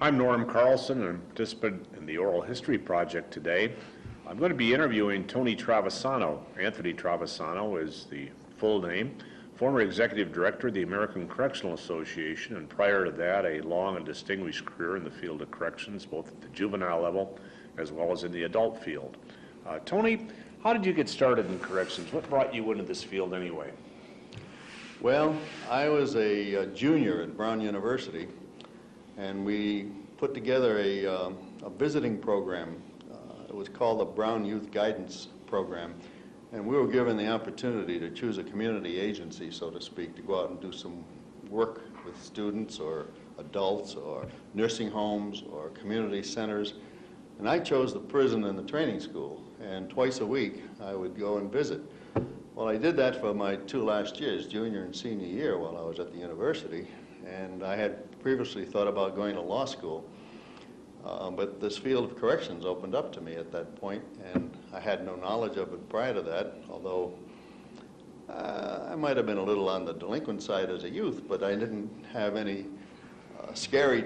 I'm Norm Carlson, and I'm a participant in the Oral History Project today. I'm going to be interviewing Tony Travisano. Anthony Travisano is the full name, former executive director of the American Correctional Association, and prior to that, a long and distinguished career in the field of corrections, both at the juvenile level as well as in the adult field. Tony, how did you get started in corrections? What brought you into this field anyway? Well, I was a junior at Brown University, and we put together a visiting program. It was called the Brown Youth Guidance Program, and we were given the opportunity to choose a community agency, so to speak, to go out and do some work with students or adults or nursing homes or community centers. And I chose the prison and the training school, and twice a week I would go and visit. Well, I did that for my two last years, junior and senior year, while I was at the university, and I had previously thought about going to law school, but this field of corrections opened up to me at that point, and I had no knowledge of it prior to that, although I might have been a little on the delinquent side as a youth, but I didn't have any scary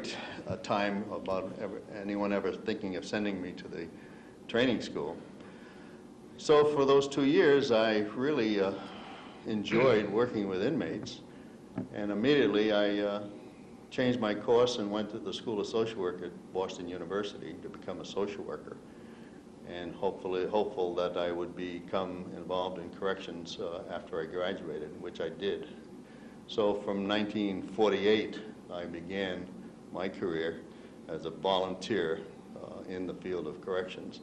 time about anyone ever thinking of sending me to the training school. So for those 2 years, I really enjoyed working with inmates, and immediately I changed my course and went to the School of Social Work at Boston University to become a social worker, and hopeful that I would become involved in corrections after I graduated, which I did. So from 1948, I began my career as a volunteer in the field of corrections.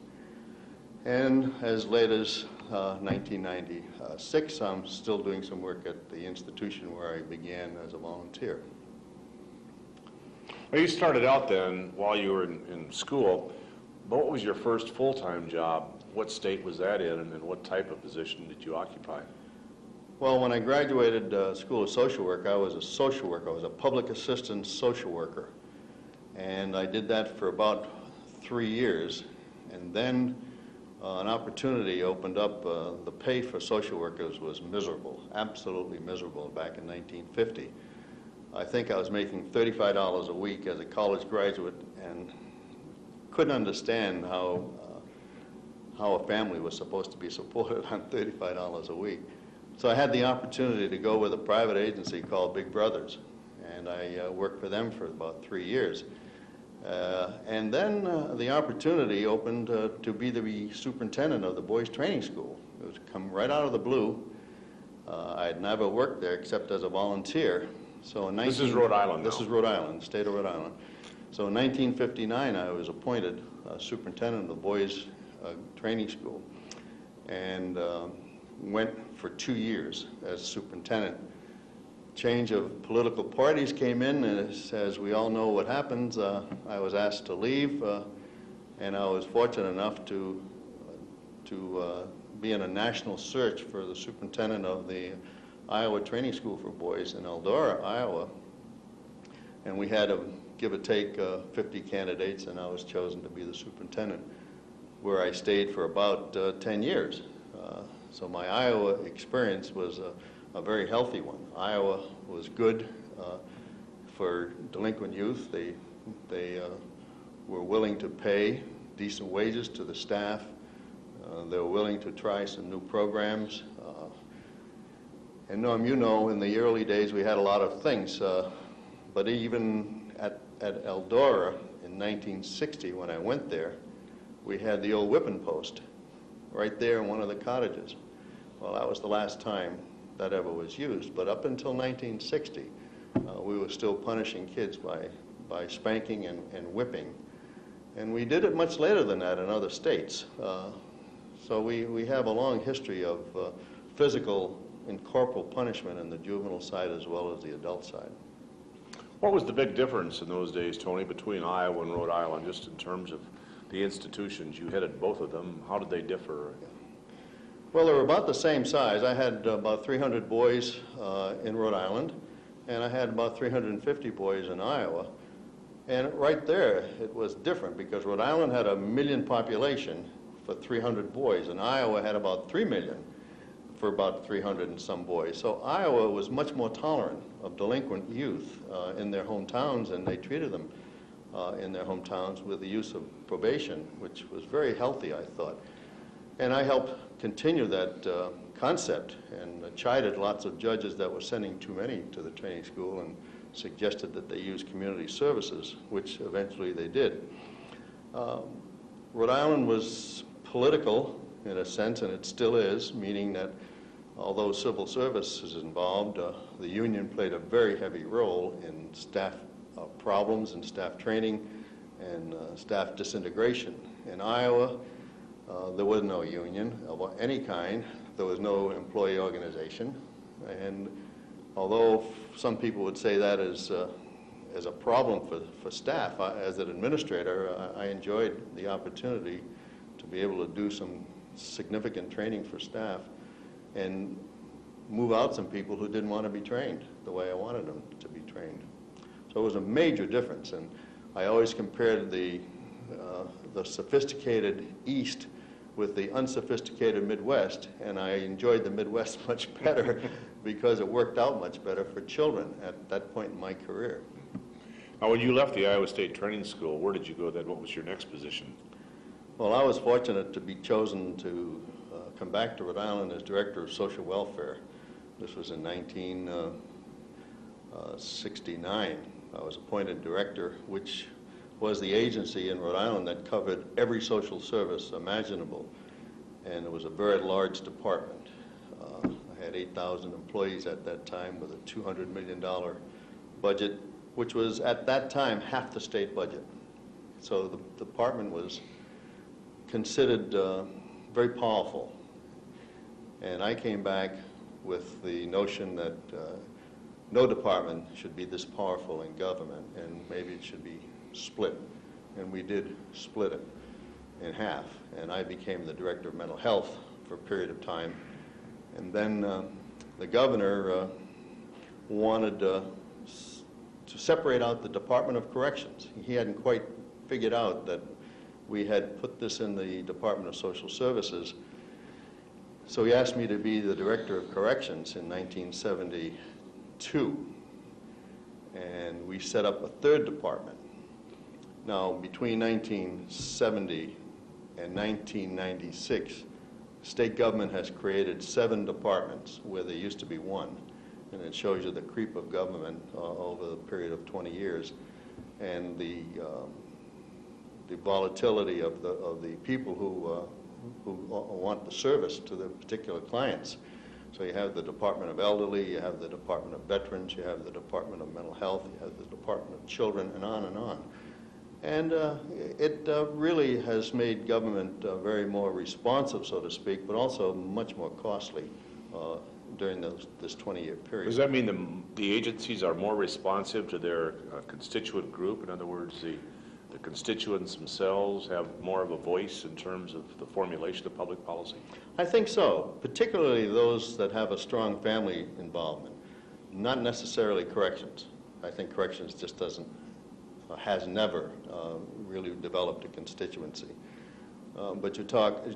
And as late as 1996, I'm still doing some work at the institution where I began as a volunteer. Well, you started out then while you were in school, but what was your first full-time job? What state was that in, and what type of position did you occupy? Well, when I graduated School of Social Work, I was a social worker. I was a public assistant social worker. And I did that for about 3 years. And then an opportunity opened up. The pay for social workers was miserable, absolutely miserable back in 1950. I think I was making $35 a week as a college graduate and couldn't understand how a family was supposed to be supported on $35 a week. So I had the opportunity to go with a private agency called Big Brothers, and I worked for them for about 3 years. And then the opportunity opened to be the superintendent of the boys training school. It was come right out of the blue. I had never worked there except as a volunteer. So in This is Rhode Island, This is Rhode Island, state of Rhode Island. So in 1959, I was appointed superintendent of the boys training school, and went for 2 years as superintendent. Change of political parties came in, and as we all know what happens, I was asked to leave, and I was fortunate enough to be in a national search for the superintendent of the Iowa Training School for Boys in Eldora, Iowa, and we had a give or take 50 candidates, and I was chosen to be the superintendent, where I stayed for about 10 years. So my Iowa experience was a very healthy one. Iowa was good for delinquent youth. They were willing to pay decent wages to the staff. They were willing to try some new programs. And Norm, you know, in the early days we had a lot of things, but even at Eldora in 1960, when I went there, we had the old whipping post right there in one of the cottages. Well, that was the last time that ever was used, but up until 1960, we were still punishing kids by spanking and whipping. And we did it much later than that in other states. So we have a long history of physical and corporal punishment in the juvenile side as well as the adult side. What was the big difference in those days, Tony, between Iowa and Rhode Island, just in terms of the institutions? You headed both of them. How did they differ? Well, they were about the same size. I had about 300 boys in Rhode Island, and I had about 350 boys in Iowa. And right there, it was different because Rhode Island had 1 million population for 300 boys, and Iowa had about 3 million for about 300 and some boys. So Iowa was much more tolerant of delinquent youth in their hometowns, and they treated them in their hometowns with the use of probation, which was very healthy, I thought. And I helped continue that concept and chided lots of judges that were sending too many to the training school and suggested that they use community services, which eventually they did. Rhode Island was political in a sense, and it still is, meaning that although civil service is involved, the union played a very heavy role in staff problems and staff training and staff disintegration. In Iowa, there was no union of any kind. There was no employee organization. And although some people would say that is a problem for staff, as an administrator, I enjoyed the opportunity to be able to do some significant training for staff and move out some people who didn't want to be trained the way I wanted them to be trained. So it was a major difference, and I always compared the sophisticated East with the unsophisticated Midwest, and I enjoyed the Midwest much better because it worked out much better for children at that point in my career. Now, when you left the Iowa State Training School, where did you go then? What was your next position? Well, I was fortunate to be chosen to come back to Rhode Island as Director of Social Welfare. This was in 1969. I was appointed director, which was the agency in Rhode Island that covered every social service imaginable, and it was a very large department. I had 8,000 employees at that time with a $200 million budget, which was at that time half the state budget. So the department was considered very powerful. And I came back with the notion that no department should be this powerful in government, and maybe it should be split. And we did split it in half. And I became the Director of Mental Health for a period of time. And then the governor wanted to separate out the Department of Corrections. He hadn't quite figured out that we had put this in the Department of Social Services. So he asked me to be the Director of Corrections in 1972. And we set up a third department. Now, between 1970 and 1996, state government has created 7 departments where there used to be 1. And it shows you the creep of government over the period of 20 years. And the volatility of the people who want the service to their particular clients. So you have the Department of Elderly, you have the Department of Veterans, you have the Department of Mental Health, you have the Department of Children, and on and on. And it really has made government very more responsive, so to speak, but also much more costly during this 20-year period. Does that mean the agencies are more responsive to their constituent group? In other words, the constituents themselves have more of a voice in terms of the formulation of public policy? I think so, particularly those that have a strong family involvement, not necessarily corrections. I think corrections just has never really developed a constituency. But you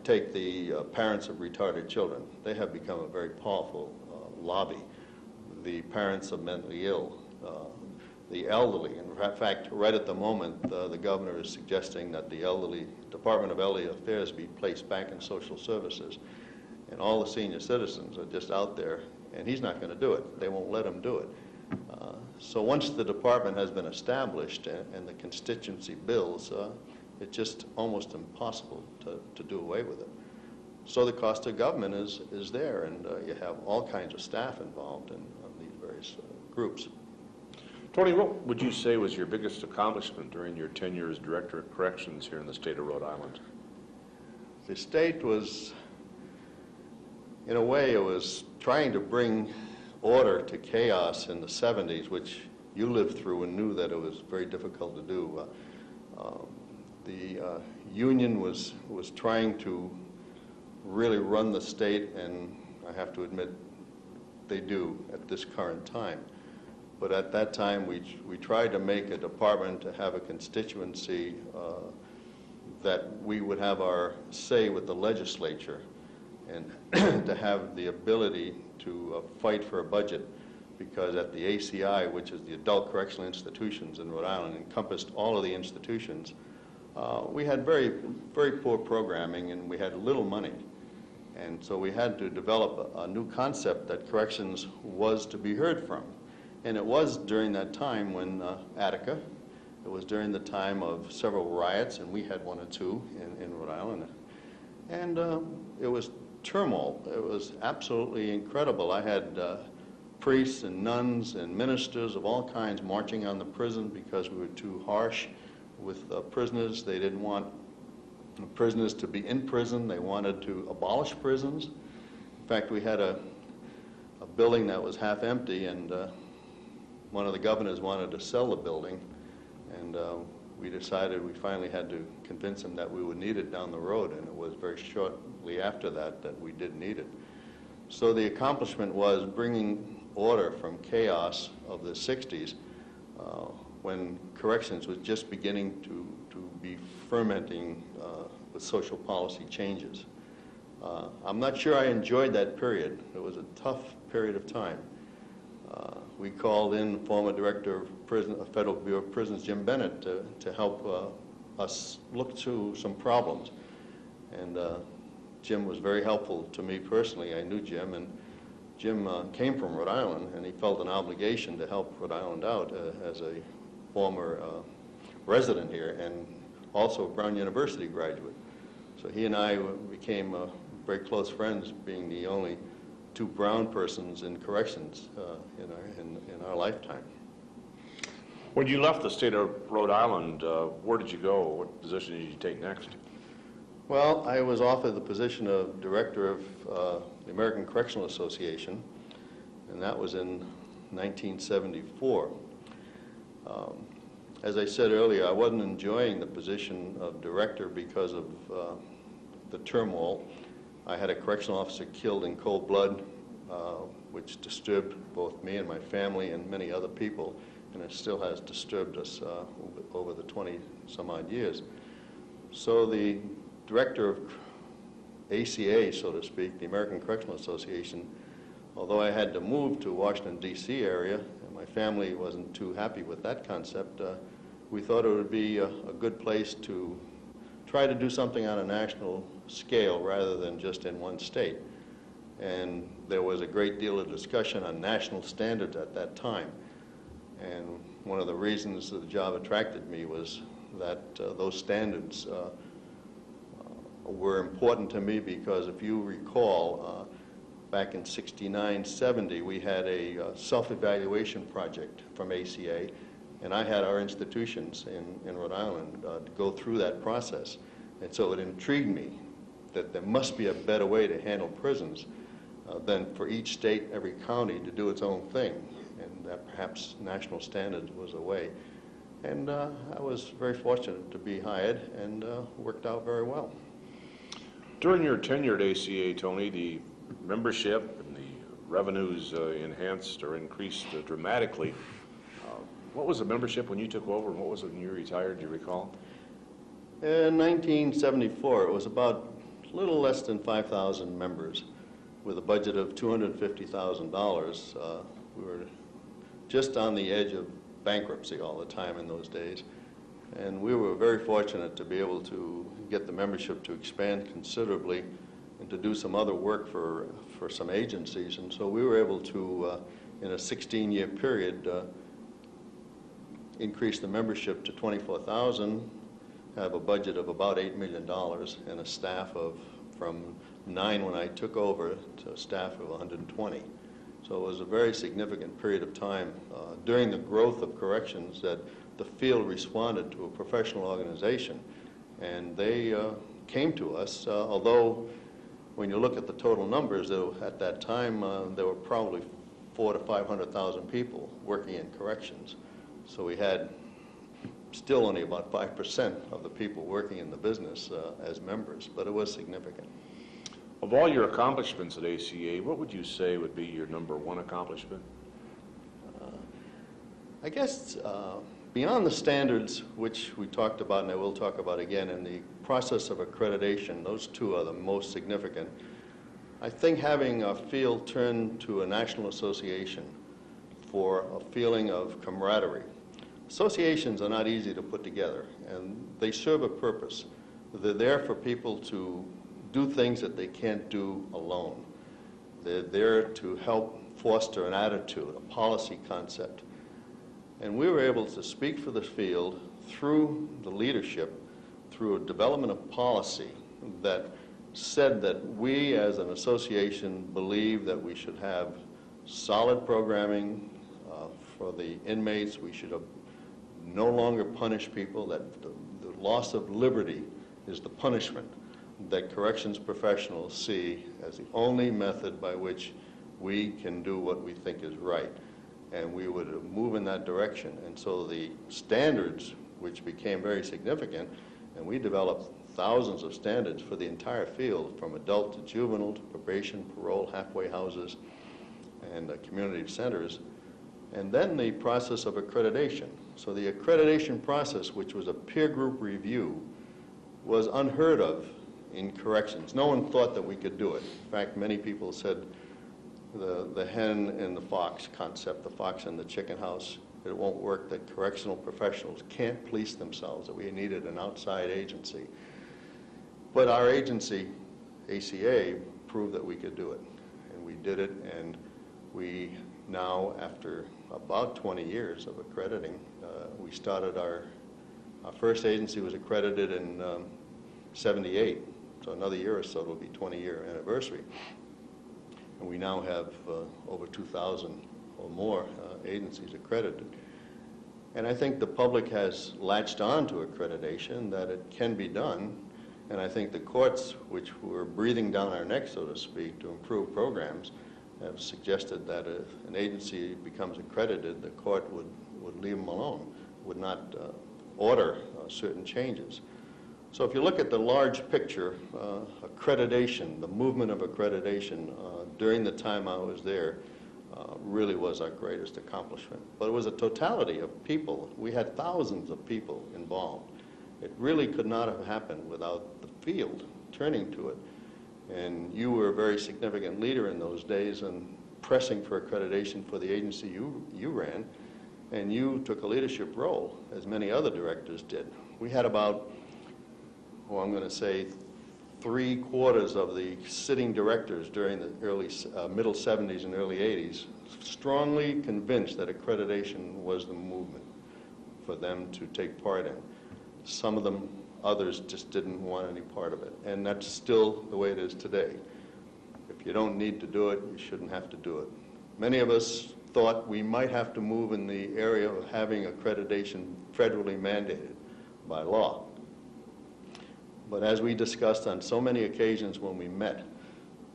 take the parents of retarded children. They have become a very powerful lobby. The parents of mentally ill, the elderly. In fact, right at the moment, the governor is suggesting that the Department of Elderly Affairs be placed back in social services. And all the senior citizens are just out there, and he's not going to do it. They won't let him do it. So once the department has been established and the constituency bills, it's just almost impossible to do away with it. So the cost of government is there, and you have all kinds of staff involved in these various groups. Tony, what would you say was your biggest accomplishment during your tenure as Director of Corrections here in the state of Rhode Island? The state was, in a way, it was trying to bring order to chaos in the 70s, which you lived through and knew that it was very difficult to do. The union was trying to really run the state, and I have to admit they do at this current time. But at that time, we tried to make a department to have a constituency that we would have our say with the legislature and to have the ability to fight for a budget because at the ACI, which is the Adult Correctional Institutions in Rhode Island, encompassed all of the institutions, we had very, very poor programming and we had little money. And so we had to develop a new concept that corrections was to be heard from. And it was during that time when Attica, it was during the time of several riots, and we had one or two in Rhode Island. And it was turmoil. It was absolutely incredible. I had priests and nuns and ministers of all kinds marching on the prison because we were too harsh with prisoners. They didn't want prisoners to be in prison. They wanted to abolish prisons. In fact, we had a building that was half empty, and one of the governors wanted to sell the building, and we decided we finally had to convince him that we would need it down the road, and it was very shortly after that that we did need it. So the accomplishment was bringing order from chaos of the 60s when corrections was just beginning to be fermenting with social policy changes. I'm not sure I enjoyed that period. It was a tough period of time. We called in former Director of Federal Bureau of Prisons, Jim Bennett, to help us look to some problems. And Jim was very helpful to me personally. I knew Jim, and Jim came from Rhode Island, and he felt an obligation to help Rhode Island out as a former resident here and also a Brown University graduate. So he and I became very close friends, being the only two Brown persons in corrections in our lifetime. When you left the state of Rhode Island, where did you go? What position did you take next? Well, I was offered the position of Director of the American Correctional Association, and that was in 1974. As I said earlier, I wasn't enjoying the position of director because of the turmoil. I had a correctional officer killed in cold blood, which disturbed both me and my family and many other people, and it still has disturbed us over the 20-some-odd years. So the director of ACA, so to speak, the American Correctional Association, although I had to move to Washington, D.C. area, and my family wasn't too happy with that concept, we thought it would be a good place to try to do something on a national scale rather than just in one state. And there was a great deal of discussion on national standards at that time. And one of the reasons the job attracted me was that those standards were important to me because if you recall, back in 69, 70, we had a self-evaluation project from ACA, and I had our institutions in Rhode Island to go through that process. And so it intrigued me that there must be a better way to handle prisons than for each state, every county to do its own thing, and that perhaps national standards was a way. And I was very fortunate to be hired, and worked out very well. During your tenure at ACA, Tony, the membership and the revenues enhanced or increased dramatically. What was the membership when you took over, and what was it when you retired, do you recall? In 1974, it was about a little less than 5,000 members with a budget of $250,000. We were just on the edge of bankruptcy all the time in those days. And we were very fortunate to be able to get the membership to expand considerably and to do some other work for some agencies. And so we were able to, in a 16-year period, increase the membership to 24,000, have a budget of about $8 million, and a staff of, from 9 when I took over, to a staff of 120. So it was a very significant period of time during the growth of corrections that the field responded to a professional organization. And they came to us, although when you look at the total numbers, at that time, there were probably 400,000 to 500,000 people working in corrections. So we had still only about 5% of the people working in the business as members, but it was significant. Of all your accomplishments at ACA, what would you say would be your #1 accomplishment? I guess beyond the standards, which we talked about and I will talk about again, in the process of accreditation, those two are the most significant. I think having a field turn to a national association for a feeling of camaraderie. Associations are not easy to put together, and they serve a purpose. They're there for people to do things that they can't do alone. They're there to help foster an attitude, a policy concept. And we were able to speak for the field through the leadership, through a development of policy that said that we as an association believe that we should have solid programming for the inmates. We should no longer punish people, that the loss of liberty is the punishment that corrections professionals see as the only method by which we can do what we think is right. And we would move in that direction. And so the standards, which became very significant, and we developed thousands of standards for the entire field, from adult to juvenile to probation, parole, halfway houses, and community centers. And then the process of accreditation. So the accreditation process, which was a peer group review, was unheard of in corrections. No one thought that we could do it. In fact, many people said the hen and the fox concept, the fox and the chicken house, that it won't work, that correctional professionals can't police themselves, that we needed an outside agency. But our agency, ACA, proved that we could do it. And we did it, and we now, after about 20 years of accrediting, we started our first agency was accredited in 78. So another year or so, it'll be 20-year anniversary. And we now have over 2,000 or more agencies accredited. And I think the public has latched on to accreditation, that it can be done. And I think the courts, which were breathing down our necks, so to speak, to improve programs, have suggested that if an agency becomes accredited, the court would leave them alone, would not order certain changes. So if you look at the large picture, accreditation, the movement of accreditation during the time I was there really was our greatest accomplishment. But it was a totality of people. We had thousands of people involved. It really could not have happened without the field turning to it. And you were a very significant leader in those days and pressing for accreditation for the agency you ran. And you took a leadership role, as many other directors did. We had about, I'm going to say, 3/4 of the sitting directors during the middle 70s and early 80s strongly convinced that accreditation was the movement for them to take part in. Some of them, others just didn't want any part of it. And that's still the way it is today. If you don't need to do it, you shouldn't have to do it. Many of us thought we might have to move in the area of having accreditation federally mandated by law. But as we discussed on so many occasions when we met,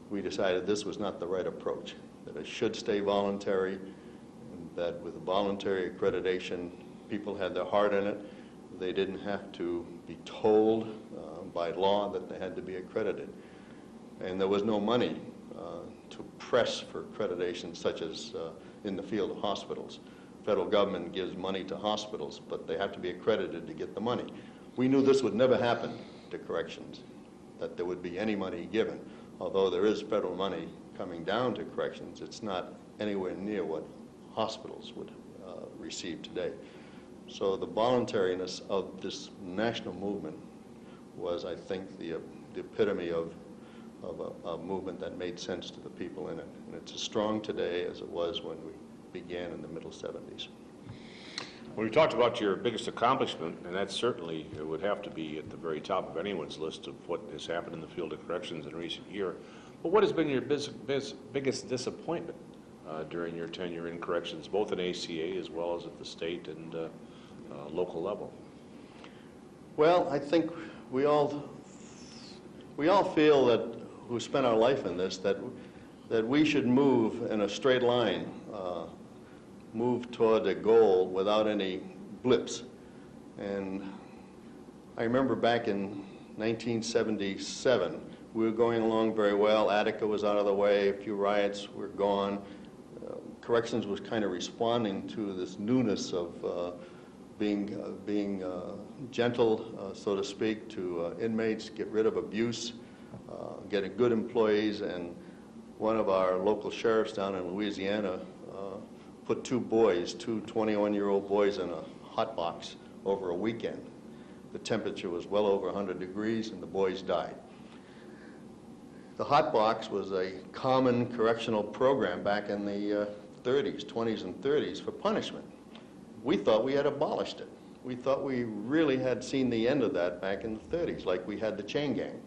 we decided this was not the right approach, that it should stay voluntary, and that with voluntary accreditation, people had their heart in it. They didn't have to be told by law that they had to be accredited. And there was no money to press for accreditation, such as in the field of hospitals. Federal government gives money to hospitals, but they have to be accredited to get the money. We knew this would never happen to corrections, that there would be any money given. Although there is federal money coming down to corrections, it's not anywhere near what hospitals would receive today. So the voluntariness of this national movement was, I think, the epitome of a movement that made sense to the people in it. And it's as strong today as it was when we began in the middle 70s. Well, we talked about your biggest accomplishment, and that certainly would have to be at the very top of anyone's list of what has happened in the field of corrections in recent year. But what has been your biggest disappointment during your tenure in corrections, both in ACA as well as at the state and local level? Well, I think we all feel that who spent our life in this, that we should move in a straight line, move toward a goal without any blips. And I remember back in 1977, we were going along very well. Attica was out of the way, a few riots were gone. Corrections was kind of responding to this newness of being gentle, so to speak, to inmates, get rid of abuse, getting good employees. And one of our local sheriffs down in Louisiana put two 21-year-old boys in a hot box over a weekend. The temperature was well over 100 degrees and the boys died. The hot box was a common correctional program back in the 20s and 30s for punishment. We thought we had abolished it. We thought we really had seen the end of that back in the 30s, like we had the chain gang.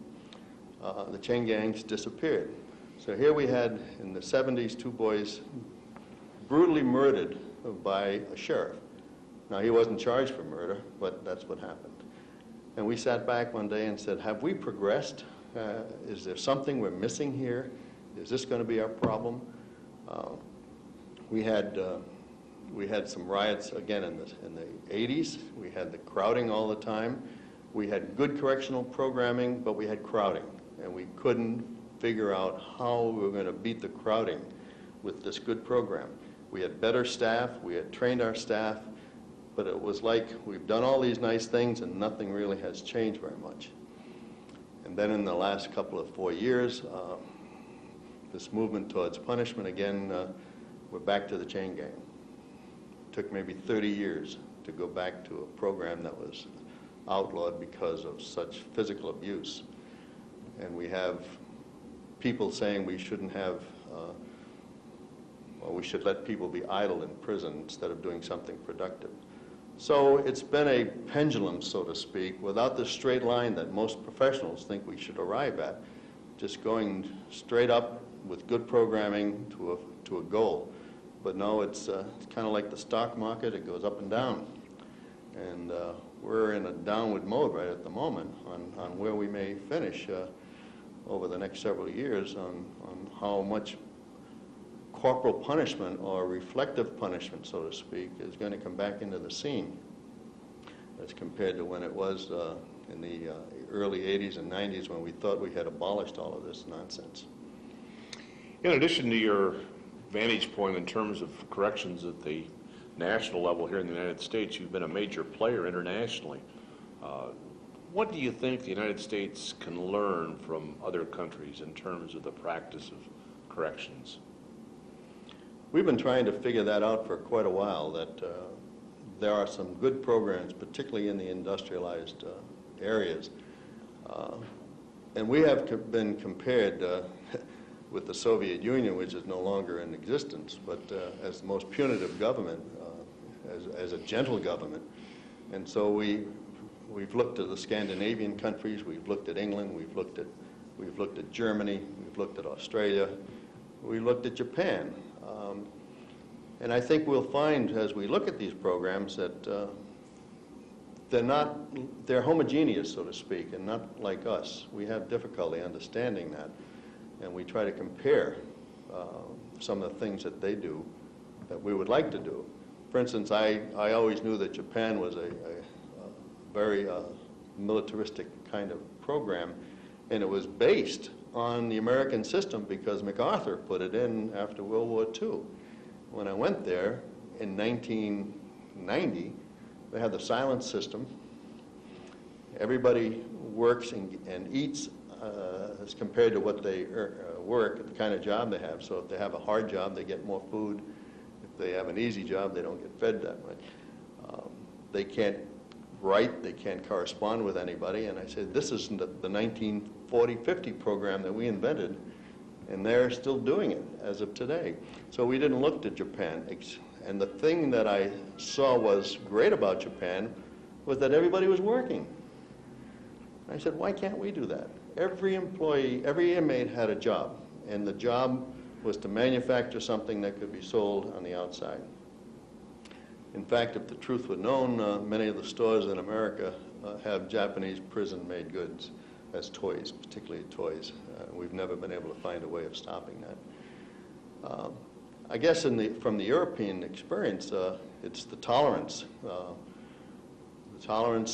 The chain gangs disappeared. So here we had, in the 70s, two boys brutally murdered by a sheriff. Now, he wasn't charged for murder, but that's what happened. And we sat back one day and said, have we progressed? Is there something we're missing here? Is this going to be our problem? We had some riots again in the 80s. We had the crowding all the time. We had good correctional programming, but we had crowding. And we couldn't figure out how we were going to beat the crowding with this good program. We had better staff. We had trained our staff. But it was like we've done all these nice things and nothing really has changed very much. And then in the last couple of 4 years, this movement towards punishment again, we're back to the chain gang. It took maybe 30 years to go back to a program that was outlawed because of such physical abuse. And we have people saying we shouldn't have, or we should let people be idle in prison instead of doing something productive. So it's been a pendulum, so to speak, without the straight line that most professionals think we should arrive at, just going straight up with good programming to a goal. But no, it's kind of like the stock market. It goes up and down. And we're in a downward mode right at the moment on where we may finish over the next several years on how much corporal punishment or reflective punishment, so to speak, is going to come back into the scene as compared to when it was in the early 80s and 90s when we thought we had abolished all of this nonsense. In addition to your vantage point in terms of corrections at the national level here in the United States, you've been a major player internationally. What do you think the United States can learn from other countries in terms of the practice of corrections? We've been trying to figure that out for quite a while, that there are some good programs, particularly in the industrialized areas. And we have been compared with the Soviet Union, which is no longer in existence, but as the most punitive government, as a gentle government. And so we've looked at the Scandinavian countries, we've looked at England, we've looked at Germany, we've looked at Australia, we looked at Japan. And I think we'll find as we look at these programs that they're homogeneous, so to speak, and not like us. We have difficulty understanding that. And we try to compare some of the things that they do that we would like to do. For instance, I always knew that Japan was a very militaristic kind of program, and it was based on the American system because MacArthur put it in after World War II. When I went there in 1990, they had the silence system. Everybody works and eats as compared to what they work, the kind of job they have. So if they have a hard job, they get more food. If they have an easy job, they don't get fed that much. They can't write, they can't correspond with anybody. And I said, this isn't the 1940-50 program that we invented, and they're still doing it as of today. So we didn't look to Japan. And the thing that I saw was great about Japan was that everybody was working. I said, why can't we do that? Every employee, every inmate had a job, and the job was to manufacture something that could be sold on the outside. In fact, if the truth were known, many of the stores in America have Japanese prison-made goods as toys, particularly toys. We've never been able to find a way of stopping that. I guess from the European experience, it's the tolerance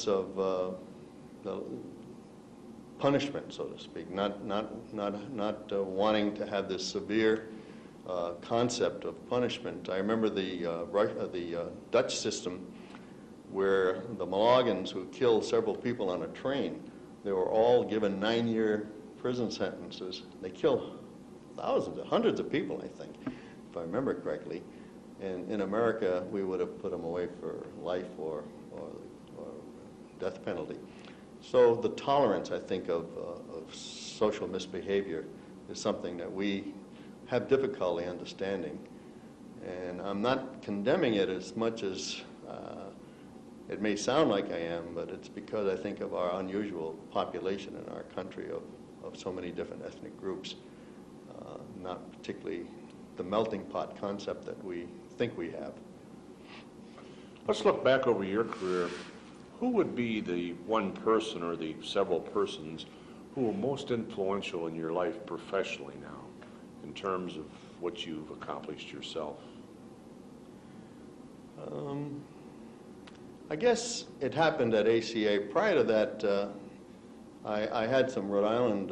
of the punishment, so to speak, not wanting to have this severe concept of punishment. I remember the Dutch system where the Malagans who killed several people on a train, they were all given 9-year prison sentences. They killed thousands, hundreds of people, I think, if I remember correctly. And in America, we would have put them away for life or death penalty. So the tolerance, I think, of social misbehavior is something that we have difficulty understanding. And I'm not condemning it as much as it may sound like I am, but it's because I think of our unusual population in our country of so many different ethnic groups, not particularly the melting pot concept that we think we have. Let's look back over your career. Who would be the one person or the several persons who were most influential in your life professionally now, in terms of what you've accomplished yourself? I guess it happened at ACA. Prior to that, I had some Rhode Island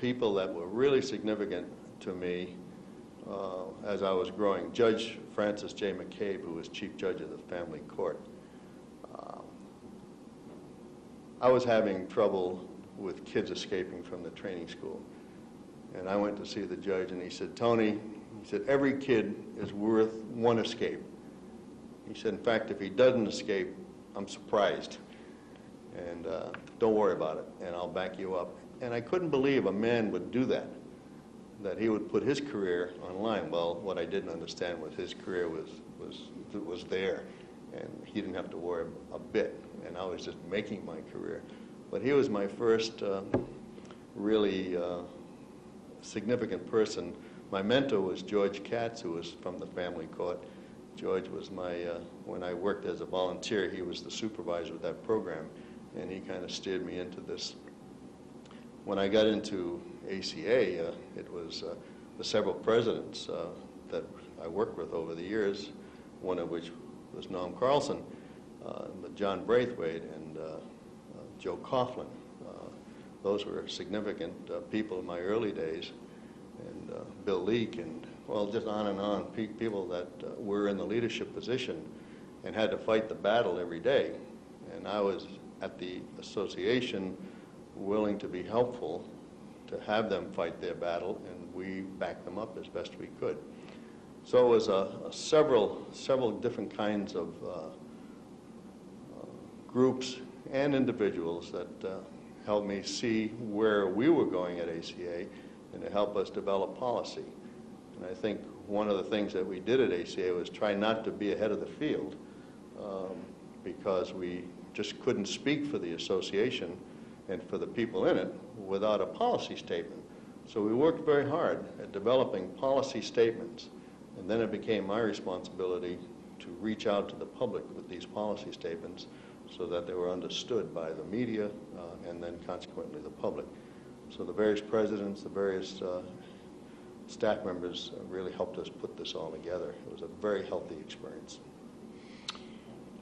people that were really significant to me as I was growing. Judge Francis J. McCabe, who was Chief Judge of the Family Court. I was having trouble with kids escaping from the training school. And I went to see the judge, and he said, Tony, he said, every kid is worth one escape. He said, in fact, if he doesn't escape, I'm surprised. And don't worry about it, and I'll back you up. And I couldn't believe a man would do that he would put his career on line. Well, what I didn't understand was his career was there, and he didn't have to worry a bit, and I was just making my career. But he was my first really significant person. My mentor was George Katz, who was from the family court. George was my, when I worked as a volunteer, he was the supervisor of that program, and he kind of steered me into this. When I got into ACA, it was the several presidents that I worked with over the years, one of which was Noam Carlson, John Braithwaite, and Joe Coughlin. Those were significant people in my early days, and Bill Leak, and well, just on, people that were in the leadership position and had to fight the battle every day. And I was at the association willing to be helpful to have them fight their battle, and we backed them up as best we could. So it was several different kinds of groups and individuals that helped me see where we were going at ACA and to help us develop policy. And I think one of the things that we did at ACA was try not to be ahead of the field because we just couldn't speak for the association and for the people in it without a policy statement. So we worked very hard at developing policy statements, and then it became my responsibility to reach out to the public with these policy statements so that they were understood by the media and then consequently the public. So the various presidents, the various staff members really helped us put this all together. It was a very healthy experience.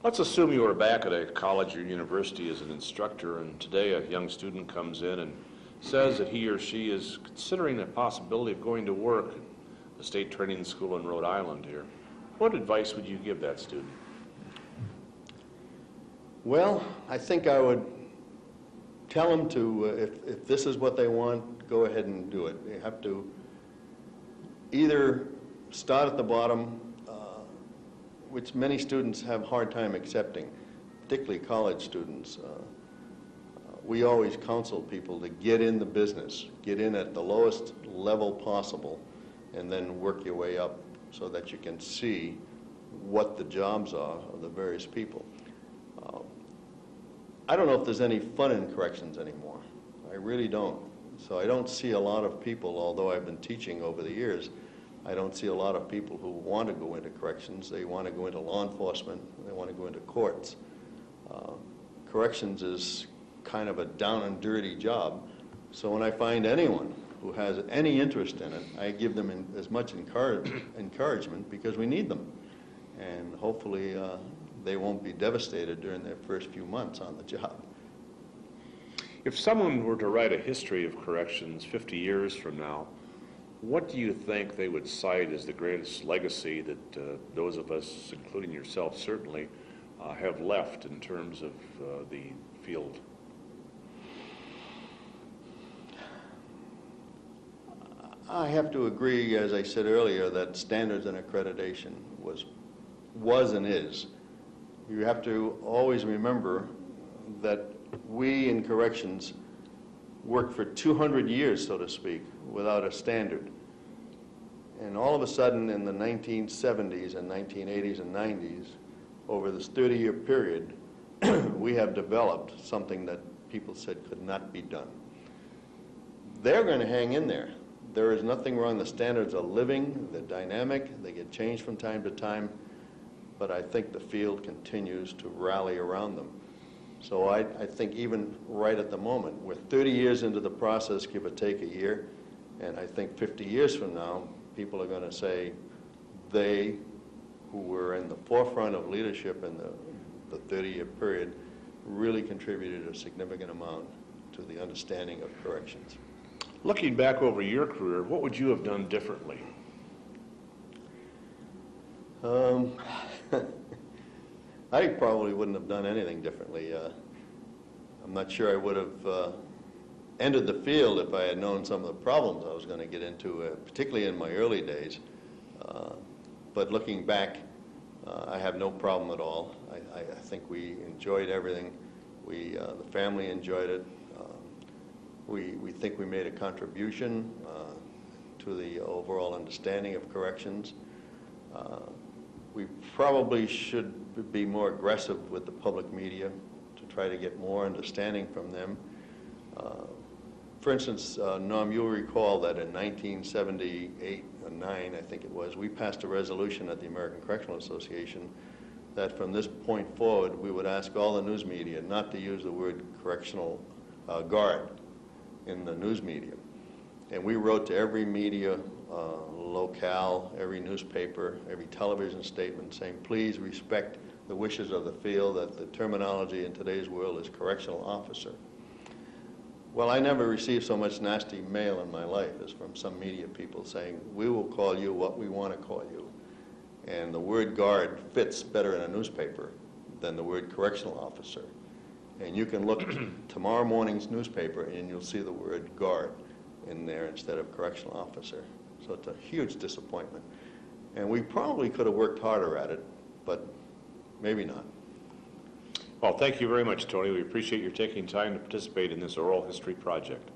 Let's assume you were back at a college or university as an instructor, and today a young student comes in and says that he or she is considering the possibility of going to work at the state training school in Rhode Island here. What advice would you give that student? Well, I think I would tell them to, if this is what they want, go ahead and do it. You have to either start at the bottom, which many students have a hard time accepting, particularly college students. We always counsel people to get in the business, get in at the lowest level possible, and then work your way up so that you can see what the jobs are of the various people. I don't know if there's any fun in corrections anymore. I really don't. So I don't see a lot of people, although I've been teaching over the years, I don't see a lot of people who want to go into corrections. They want to go into law enforcement. They want to go into courts. Corrections is kind of a down and dirty job. So when I find anyone who has any interest in it, I give them as much encouragement because we need them. And hopefully they won't be devastated during their first few months on the job. If someone were to write a history of corrections 50 years from now, what do you think they would cite as the greatest legacy that those of us, including yourself certainly, have left in terms of the field? I have to agree, as I said earlier, that standards and accreditation was and is. You have to always remember that we in corrections worked for 200 years, so to speak, without a standard. And all of a sudden in the 1970s and 1980s and 90s, over this 30-year period, we have developed something that people said could not be done. They're going to hang in there. There is nothing wrong. The standards are living, they're dynamic, they get changed from time to time, but I think the field continues to rally around them. So I think even right at the moment, we're 30 years into the process, give or take a year, and I think 50 years from now, people are going to say they, who were in the forefront of leadership in the 30-year period, really contributed a significant amount to the understanding of corrections. Looking back over your career, what would you have done differently? I probably wouldn't have done anything differently. I'm not sure I would have entered the field if I had known some of the problems I was going to get into, particularly in my early days. But looking back, I have no problem at all. I think we enjoyed everything. The family enjoyed it. We think we made a contribution to the overall understanding of corrections. We probably should be more aggressive with the public media to try to get more understanding from them. For instance, Norm, you'll recall that in 1978 or 9, I think it was, we passed a resolution at the American Correctional Association that from this point forward, we would ask all the news media not to use the word correctional guard in the news media. And we wrote to every media locale, every newspaper, every television statement saying, please respect the wishes of the field, that the terminology in today's world is correctional officer. Well, I never received so much nasty mail in my life as from some media people saying, we will call you what we want to call you. And the word guard fits better in a newspaper than the word correctional officer. And you can look tomorrow morning's newspaper and you'll see the word guard in there instead of correctional officer. So it's a huge disappointment. And we probably could have worked harder at it, but maybe not. Well, thank you very much, Tony. We appreciate your taking time to participate in this oral history project.